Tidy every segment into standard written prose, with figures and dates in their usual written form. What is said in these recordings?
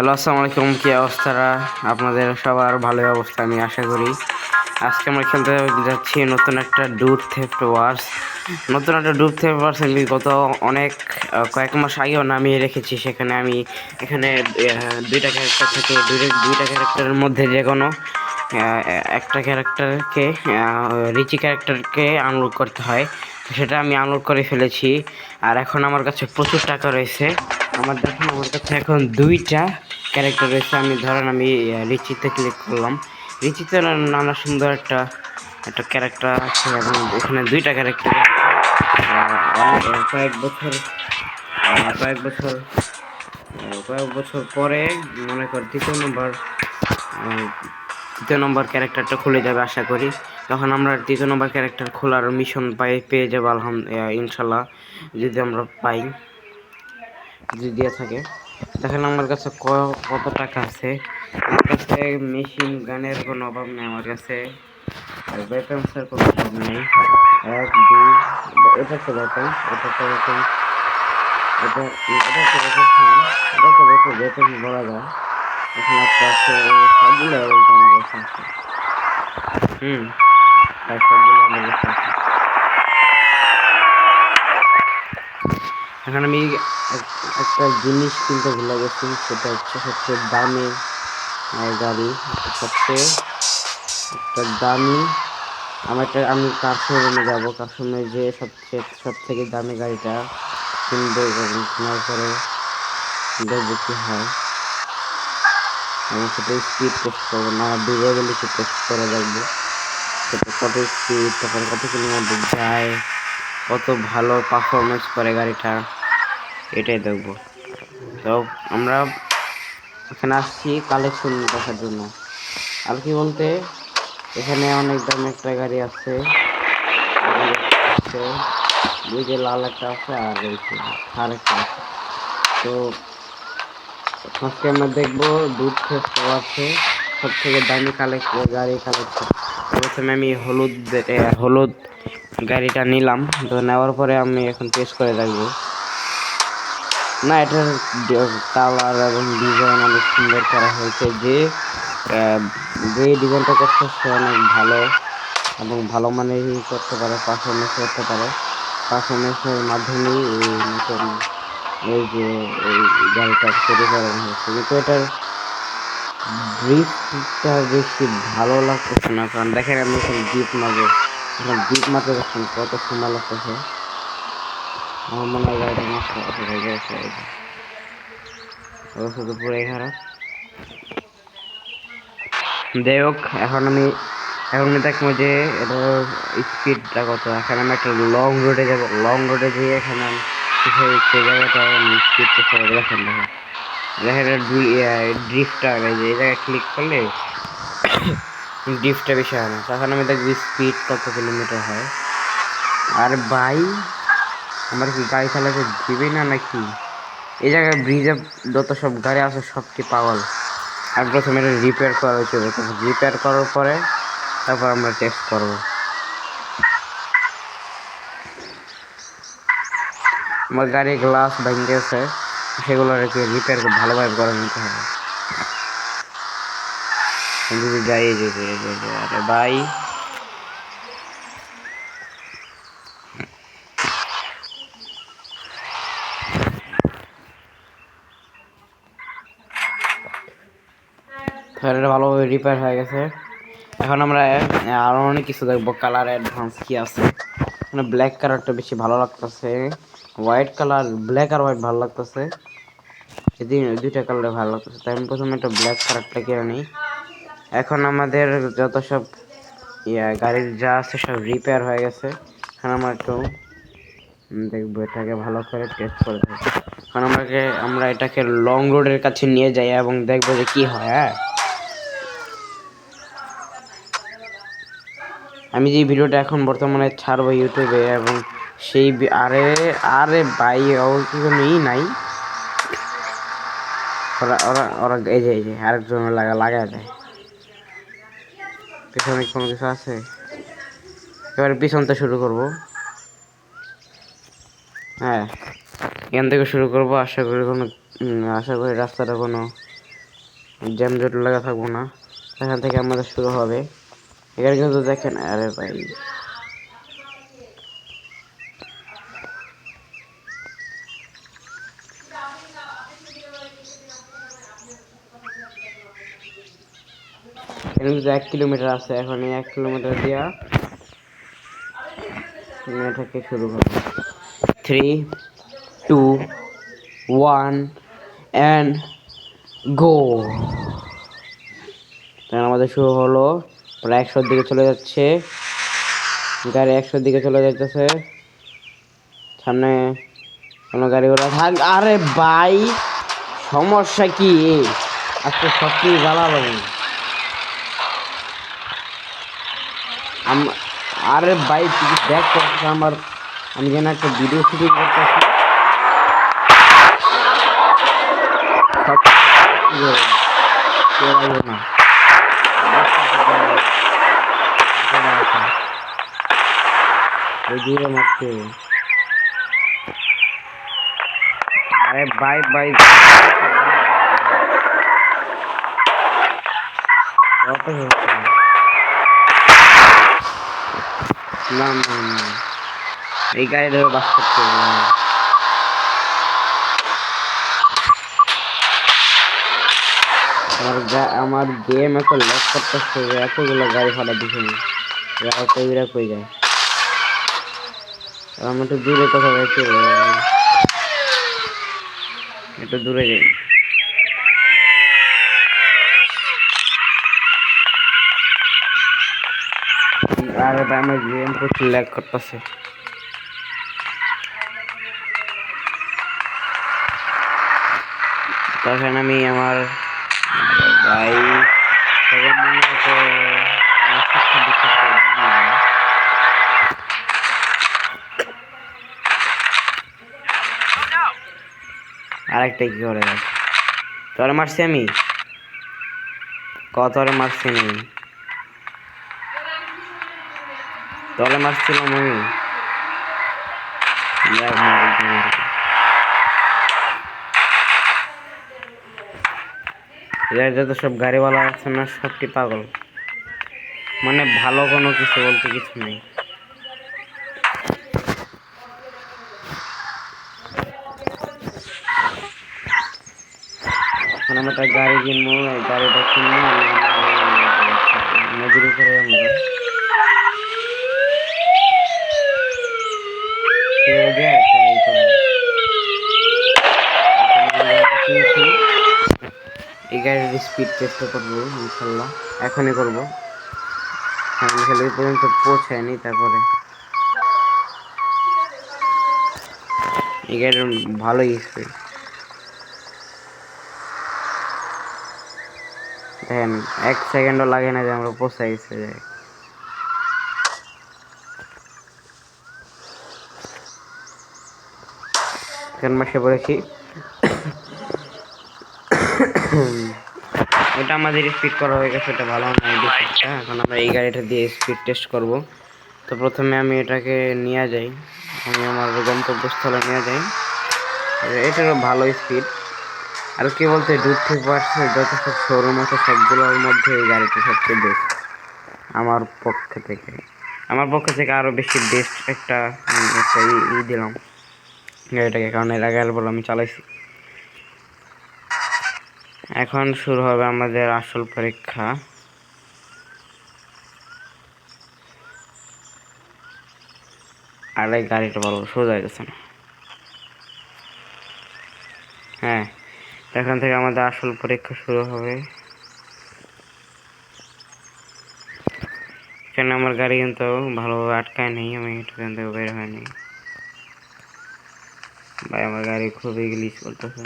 Hello, আসসালামু আলাইকুম। কি অবস্থারা? আপনাদের সবার ভালো অবস্থা আমি আশা করি। আজকে আমরা খেলতে যাচ্ছি নতুন একটা ডুড থেফট ওয়ার্স। আমি গত অনেক কয়েক মাস আগেও নামিয়ে রেখেছি। সেখানে আমি এখানে দুইটা ক্যারেক্টার থাকে, দুইটা ক্যারেক্টারের মধ্যে যে কোনো একটা ক্যারেক্টারকে রিচি ক্যারেক্টারকে আনলক করতে হয়। সেটা আমি আনলক করে ফেলেছি। আর এখন আমার কাছে প্রচুর টাকা রয়েছে। আমার কাছে এখন দুইটা ক্যারেক্টার রয়েছে। আমি রিচিতে ক্লিক করলাম। রিচিতে নানা সুন্দর একটা একটা ক্যারেক্টার আছে এবং এখানে দুইটা ক্যারেক্টার কয়েক বছর কয়েক বছর কয়েক বছর পরে মনে কর তৃতীয় নম্বর ক্যারেক্টারটা খুলে যাবে আশা করি। তখন আমরা তৃতীয় নম্বর ক্যারেক্টার খোলার মিশন পেয়ে যাবো ইনশাল্লাহ, যদি আমরা পাই, যদি দিয়ে থাকে। দেখেন আমার কাছে কত টাকা আছে। আমার কাছে মেশিন গানের কোনো অভাব নেই, আমার কাছে ওয়েপন্সের কোনো অভাব নেই। এক দুই, এটা তো ওয়েপন্স, এটা তো ওয়েপন্স, এটা এটা তো ওয়েপন্স না, এটা তো ওয়েপন্স বলা যায়। এখানে একটা আছে, সবগুলো বলতে আমার কাছে আছে। তাই সবগুলো আমার কাছে আছে। এখন আমি একটা জিনিস কিনতে ভুলে গেছি, সেটা হচ্ছে সবচেয়ে দামি গাড়ি, সবচেয়ে একটা দামি। আমি কার শোরুমে যাবো, কার শোরুমে যে সব থেকে দামি গাড়িটা কিনবো এবং কেনার পরে দেখবো কি হয়। এবং সেটা স্পিড টেস্ট করবো, না ডিউরেবিলিটি টেস্ট করে দেখবো সেটা কত স্পিড, তারপরে কত কিলোমিটার যায়, কত ভালো পারফরমেন্স করে গাড়িটা, এটাই দেখবো। তো আমরা এখানে আসছি কালেকশন দেখার জন্য। আর কি বলতে, এখানে অনেক দামি একটা গাড়ি আছে, ওই যে লাল একটা আছে আর আর একটা আছে। তো আজকে আমরা দেখবো ডুড থেফট ওয়ার্সে সব থেকে দামি গাড়ি কালেকশন। প্রথমে আমি হলুদ গাড়িটা নিলাম। তো নেওয়ার পরে আমি এখন টেস্ট করে দেখবো। না, এটার কালার এবং ডিজাইন অনেক সুন্দর করা হয়েছে। যে ডিজাইনটা করছে সে অনেক ভালো এবং ভালো মানেরই করতে পারে, পারফরমেন্সের মাধ্যমেই এই নতুন এই যে এই গাড়িটা তৈরি করা হয়েছে। কিন্তু এটার ড্রিফটটা বেশি ভালো লাগতেছে না, কারণ দেখেন আমি এখন ড্রিপ মারতে যাচ্ছেন কত সুন্দর লাগতেছে। আমার মনে হয় গাড়িটা নষ্ট হয়ে গেছে, শুধু পুরাই খারাপ। যাই হোক, এখন আমি দেখবো যে এটার স্পিডটা কত। এখন আমি একটা লং রোডে যাবো, যেয়ে এখানে সেই জায়গাটা আমি স্পিডটা সবাই দেখেন ড্রিফটটা এই জায়গায় ক্লিক করলে ড্রিফটটা বেশি হয় না। তখন আমি দেখবো স্পিড কত কিলোমিটার হয়। আর ভাই, আমার কি গাড়ি চালাতে দিবে না নাকি? এই জায়গায় ব্রিজে যত সব গাড়ি আছে সব কি পাগল? আর প্রথমে এটা রিপেয়ার করা হয়েছে, রিপেয়ার করার পরে তারপর আমরা টেস্ট করব। আমার গাড়ির গ্লাস ভেঙে গেছে, সেগুলো রিপেয়ার ভালোভাবে করে নিতে হবে। যদি যাই আরে ভাই, এটা ভালোভাবে রিপেয়ার হয়ে গেছে। এখন আমরা আরো অনেক কিছু দেখবো, কালার অ্যাডভান্স কি আছে। মানে ব্ল্যাক কালারটা বেশি ভালো লাগতেছে, হোয়াইট কালার, ব্ল্যাক আর হোয়াইট ভালো লাগতেছে। দুইটা কালার ভালো লাগতেছে, তাই আমি প্রথমে একটা ব্ল্যাক কালারটা কিনে নিই। এখন আমাদের যত সব গাড়ির যা আছে সব রিপেয়ার হয়ে গেছে। এখন আমরা একটু দেখবো, এটাকে ভালো করে টেস্ট করে দেখবো। এখন আমরা এটাকে লং রোডের কাছে নিয়ে যাই এবং দেখবো যে কি হয়। হ্যাঁ, আমি যে ভিডিওটা এখন বর্তমানে ছাড়বো ইউটিউবে, এবং সেই আরে আরে ভাই, ওর কি কোনো নাই। ওরা ওরা ওরা এই যে আরেকজন লাগায় দেয়। পিছনে কোনো কিছু আছে, এবারে পিছনতে শুরু করব। হ্যাঁ, এখান থেকে শুরু করবো। আশা করি রাস্তাটা কোনো জ্যাম জট লাগা থাকবো না, এখান থেকে আমাদের শুরু হবে। এখানে কিন্তু দেখেন, আরে ভাই এখানে কিন্তু 1 কিলোমিটার আছে। এখন এই 1 কিলোমিটার দিয়া এটাকে শুরু করবো। 3, 2, 1 and go। আমাদের শুরু হলো, প্রায় 100 দিকে চলে যাচ্ছে গাড়ি, 100 দিকে চলে যাইতেছে। সামনে কোনো গাড়ি ঘোড়া থাক, আরে ভাই সমস্যা কি? আজকে সব কিছু জ্বালালো। আরে ভাই তুই দেখ আমার, আমি যেন একটা ভিডিও শুটিং করতেছি। আরে ভাই ভাই না না না, এই গাড়ি ধরে বাস করতে হবে। আমার গেম এত ল্যাগ করতেছে, এতগুলো গাড়ি ফাটা দিছে, কইরা কই যায়। আমি একটু দূরে কোথাও যাইতে, একটু দূরে যাই। আরে ভাই আমার গেম প্রচুর ল্যাগ করতেছে। তখন আমি আমার ভাই আরেকটা কি করে তোরে মারছি আমি, কতরে মারছি আমি, তোরে মারছিলাম আমি। যত সব গাড়িওয়ালা আছে না, সবটি পাগল, মানে ভালো কোনো কিছু বলতে কিছু নেই। এখন আমি একটা গাড়ি কিনবো, এই গাড়িটা কিনবো নদীর উপরে এই গাড়ির স্পিড টেস্ট করবো ইনশাল্লাহ, এখনই করবো। আমি খালি ওই পর্যন্ত পৌঁছায়নি, তারপরে এই গাড়ির ভালোই স্পিড। দেখেন 1 সেকেন্ডও লাগে না যে আমরা পৌঁছাই গেছে। এখন মাসে পড়েছি। ওটা আমাদের স্পিড করা হয়ে গেছে, ওটা ভালো নয়। এখন আমরা এই গাড়িটা দিয়ে স্পিড টেস্ট করব। তো প্রথমে আমি এটাকে নিয়ে যাই, আমি আমার গন্তব্যস্থলে নিয়ে যাই। এটারও ভালো স্পিড। আর কি বলতে, দূর থেকে পারছে যত সব শোরুম আছে সবগুলোর মধ্যে এই গাড়িটা সবচেয়ে বেস্ট আমার পক্ষ থেকে। আরও বেশি বেস্ট একটা দিলাম গাড়িটাকে, কারণ এর আগে বলে আমি চালাইছি। এখন শুরু হবে আমাদের আসল পরীক্ষা। আর এই গাড়িটা ভালো সোজা যাচ্ছে না। হ্যাঁ, এখান থেকে আমাদের আসল পরীক্ষা শুরু হবে। এখানে আমার গাড়ি কিন্তু ভালোভাবে আটকায় নেই, আমি এখান থেকে বের হয়নি ভাই, আমার গাড়ি খুবই গ্লিচ করতেছে।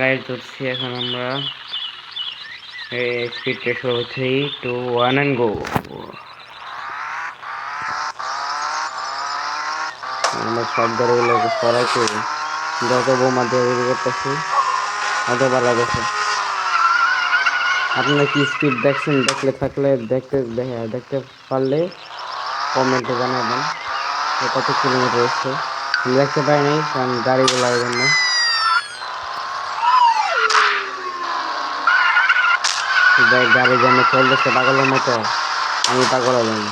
গাড়ি তুলছি, এখন আমরা স্পিড টেস্ট করবো। 3, 2, 1 and go। আমরা সব গাড়িগুলোকে সরাই করি, যত বোমা দিয়ে করতেছি অত ভালো গেছে। আপনারা কি স্পিড দেখছেন? দেখতে পারলে কমেন্টে জানাবেন কত কিলোমিটার হচ্ছে। দেখতে পাইনি কারণ গাড়িগুলোর জন্য। গাড়ি যেন চলতেছে পাগলের মতো, আমি পাগল হলাম।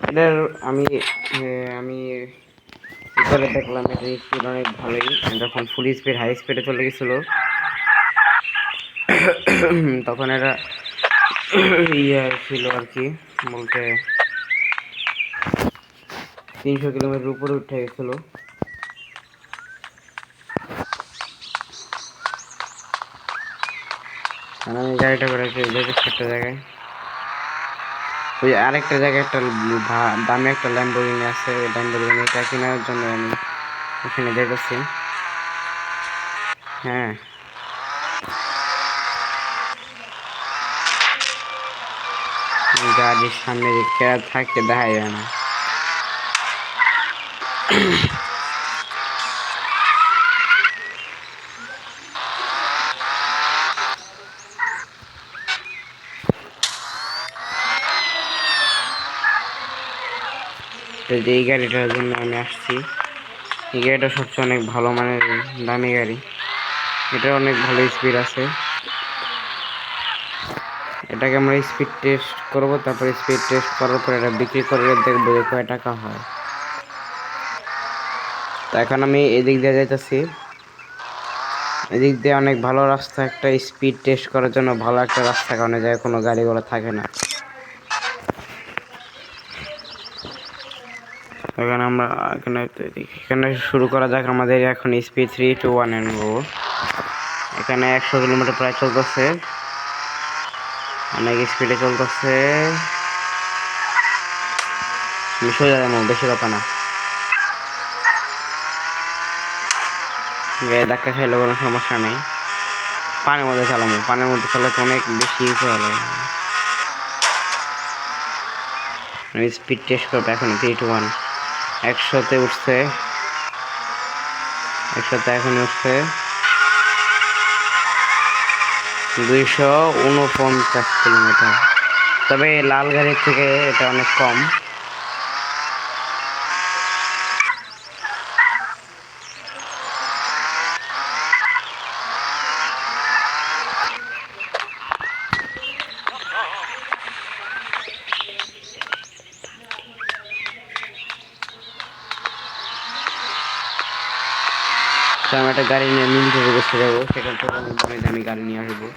এটার আমি আমি উপরে দেখলাম এটা স্পিড অনেক ভালোই, যখন ফুল স্পিড হাই স্পিডে চলে গেছিল তখন এটা ইয়ে ছিল আর কি, বলতে 300 কিলোমিটার উপরে উঠে গেছিল। আর আমি গাড়িটা করে একটা জায়গায়, ওই আরেকটা জায়গায় একটা দামি একটা ল্যাম্বরগিনি আছে, ওই ল্যাম্বরগিনিটা কেনার জন্য আমি ওখানে যাইতেছি। হ্যাঁ, গাড়ির সামনে যে কেরা থাকে দেখা যায় না। তো এই গাড়িটার জন্য আমি আসছি। এই গাড়িটা সবচেয়ে অনেক ভালো মানের দামি গাড়ি, এটা অনেক ভালো স্পিড আছে। এটাকে আমরা স্পিড টেস্ট করবো, তারপরে স্পিড টেস্ট করার পর এটা বিক্রি করে দেখবো যে কয় টাকা হয়। তো এখন আমি এদিক দিয়ে যাইতেছি, এদিক দিয়ে অনেক ভালো রাস্তা, একটা স্পিড টেস্ট করার জন্য ভালো একটা রাস্তা, কারণে যায় কোনো গাড়িগুলো থাকে না। এখানে আমরা এখানে শুরু করা যাক আমাদের এখন স্পিড 3, 2, 1 এর নেবো। এখানে 100 কিলোমিটার প্রায় চলতেছে, অনেক স্পিডে চলতেছে। সোজা যাবো, বেশি কথা না। গায়ে ধাক্কা খাইলে কোনো সমস্যা নেই, পানির মধ্যে চালাবো, পানির মধ্যে চালাতে অনেক বেশি চলে। আমি স্পিড টেস্ট করবো এখন 3, 2, 1। 100-তে উঠছে, 100-তে এখন উঠছে 249 কিলোমিটার। তবে লাল গাড়ির থেকে এটা অনেক কম। তো আমি একটা গাড়ি নিয়ে মিলিটারি বেসে যাবো, সেখান থেকে আমি গাড়ি নিয়ে আসবো।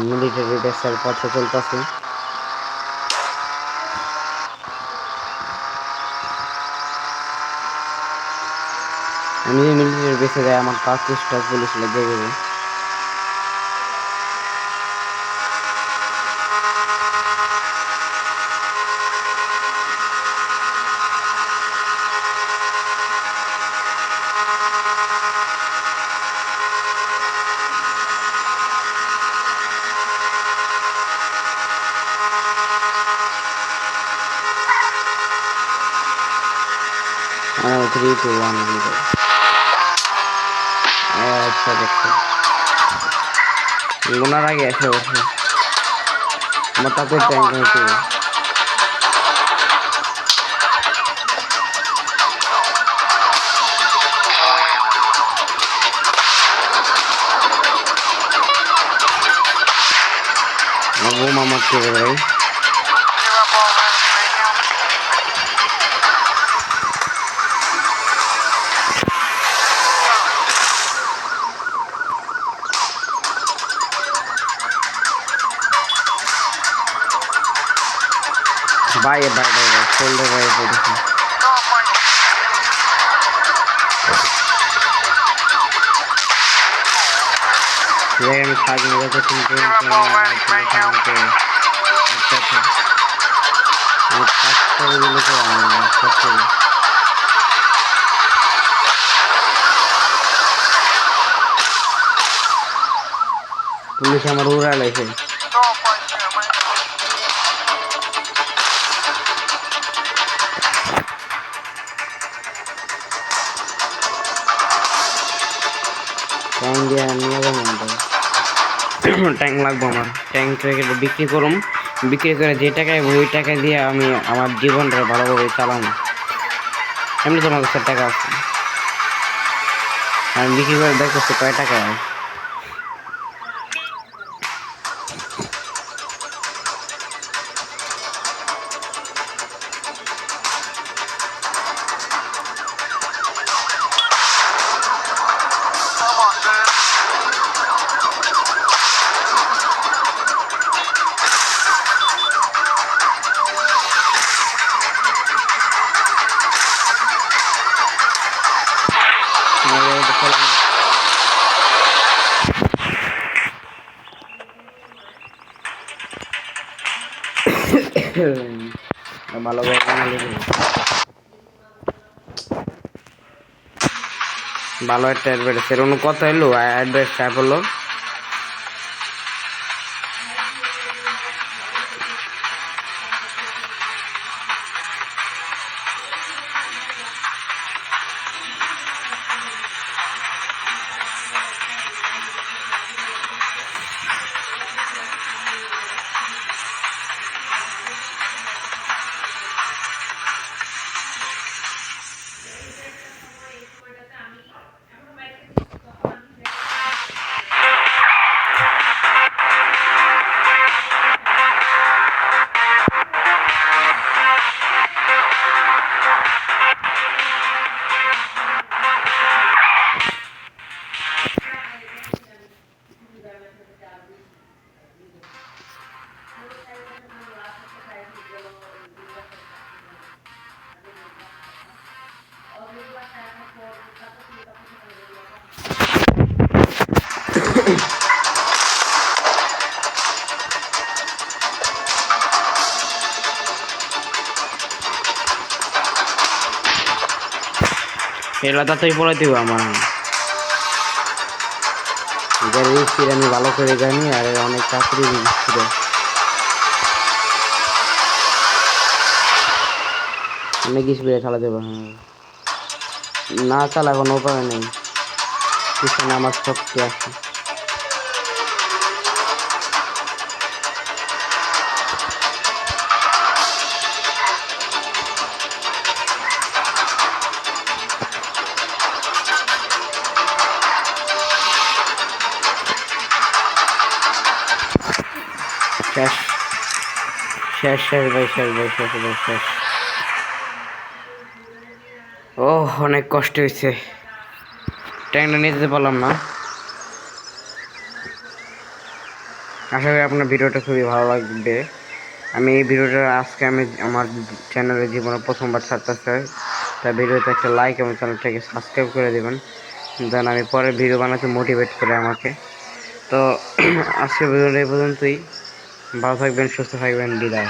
মিলিটারি বেসার পথে চলতেছে। আমি যদি মিলিটারি বেসে যাই আমার কার্তুজটা পুলিশ লেগে যাবে। মানে 3, 2, 1 আচ্ছা দেখছি গোনার আগে এসে বসে আমার তাতে ট্যাঙ্ক হয়েছে। বোমা মারতে পারে ভাই। বাইরে বাইরে শোল্ডার বাইরে পড়েছে। আমি কাজ মজাতে কিন্তু আচ্ছা আচ্ছা পুলিশ আমার উড়া লাইছে। ট্যাঙ্ক দিয়ে নিয়ে যাবো ট্যাঙ্ক লাগবো আমার। ট্যাঙ্ক বিক্রি করুম, বিক্রি করে যে টাকায় ওই টাকা দিয়ে আমি আমার জীবনটা ভালোভাবে চালাবো। এমনি তো আমার কাছে টাকা আছে, আমি বিক্রি করে দেখতেছি কয় টাকা হয়। ভালোভাবে ভালো একটা অ্যাডভার্টাইজ এর কত এলো অ্যাডভার্টাইজ চাপ হলো। এগুলো তাড়াতাড়ি পড়ে দিব আমার। আমি ভালো করে জানি আর অনেক চাকরি ছিল। অনেক স্পিডে চালা দেবো। হ্যাঁ, না চালা কোনো উপায় নেই, পিছনে আমার শক্তি আছে। শেষ শেষ শেষ ভাই, শেষ ভাই, শেষ ভাই, শেষ। ও অনেক কষ্ট হয়েছে, ট্যাঙ্কটা নিয়ে যেতে পারলাম না। আশা করি আপনার ভিডিওটা খুবই ভালো লাগবে। আমি এই ভিডিওটা আজকে আমি আমার চ্যানেলে জীবনে প্রথমবার ছাড়তেছে, তাই ভিডিওতে একটা লাইক এবং চ্যানেলটাকে সাবস্ক্রাইব করে দেবেন, যেন আমি পরের ভিডিও বানাতে মোটিভেট করে আমাকে। তো আজকের ভিডিওটা এই পর্যন্তই। ভালো থাকবেন, সুস্থ থাকবেন, বিদায়।